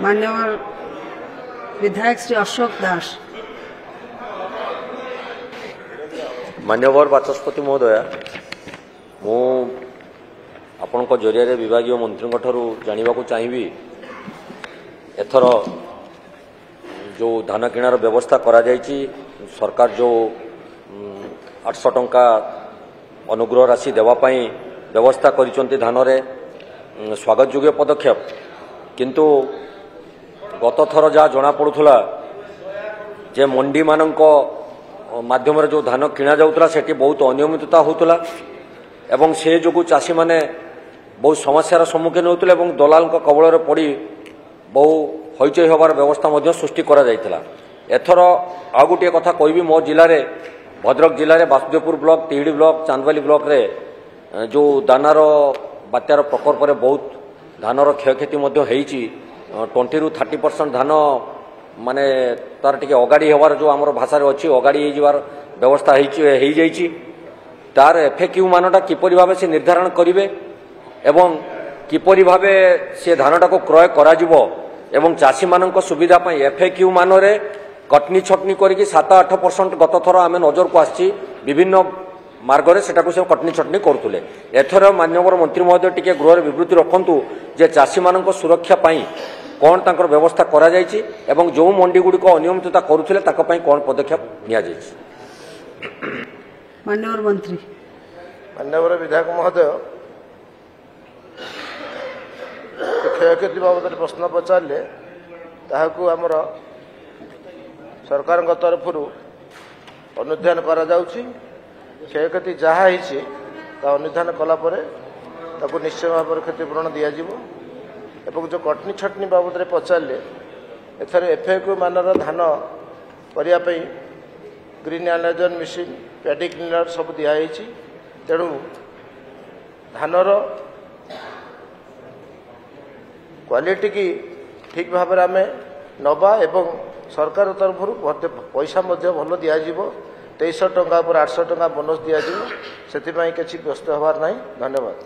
मान्यवर विधायक श्री अशोक दास। मान्यवर बाचस्पति महोदय, मु आपण जरिया विभागीय मंत्री जानवा चाहिए एथर जो धान किणार व्यवस्था करा जायछि सरकार जो 800 टंका अनुग्रह राशि देवाई व्यवस्था करिसंती धान रे स्वागत योग्य पदक्षेप, किंतु गत थर जहाँ जना पड़ूला जे मंडी मानक माध्यम जो धान किणा जाऊला सेठी बहुत अनियमितता होतला एवं से जो चाषी माने बहुत समस्यार सम्मुखीन होते और दलाल कबल पड़ी बहु हईचई हबार व्यवस्था सृष्टि करा जायतिला। एथर आ गोटे कथा कहबी मो जिले में भद्रक जिले में Basudevpur block, Tihidi block, Chandbali block रे जो दानार बात्यार प्रकोप रे बहुत धानर क्षयक्षति 20 ରୁ 30% धान माने तार टिके अगाड़ी हबार जो आमर भाषा रे अछि अगाड़ी होइबार व्यवस्था हेई जाइछि। तार एफएक्यू मानटा किपरि भाबे से निर्धारण करिवे एवं किपरि भाबे से धानटा को क्रय करा जिवो एवं चाषी मानक सुविधा पई एफएक्यू मानरे कटनी छटनी करिकि 7-8% गत थर आमे नजर को आछि विभिन्न मार्ग से कटनी छटनी करुले। एथर माननीय मंत्री महोदय टिके गृह विवृत्ति रखंतु जे चाषी मानक सुरक्षा पई कौन तांकर व्यवस्था करा जायछि एवं जो मंडी गुडी को अनियमितता करुले ताक पई कौन पदक्षेप निया जायछि। माननीय मंत्री। माननीय विधायक महोदय, क्षयक्षति बाबद प्रश्न पचारे ताहाकु आमर सरकार तरफ अनुधान करा जाउछि। क्षयक्षति जहाँ होइछि ता अनुधान कला परे ताकु निश्चय भाव में क्षतिपूरण दिया जिवो एवं जो कटनी छटनी बाबद पचारे एथर एफएक्यू मानर धान करिया पई green analyser machine, paddy cleaner सब दिखाई। तेणु धानर क्वालिटी की ठीक भाव में आम नवा एवं सरकार तरफ पैसा भल दिज्व 2300 टंका पर 800 टंका बोनस दिज्व से किसी व्यस्त हबार नहीं। धन्यवाद।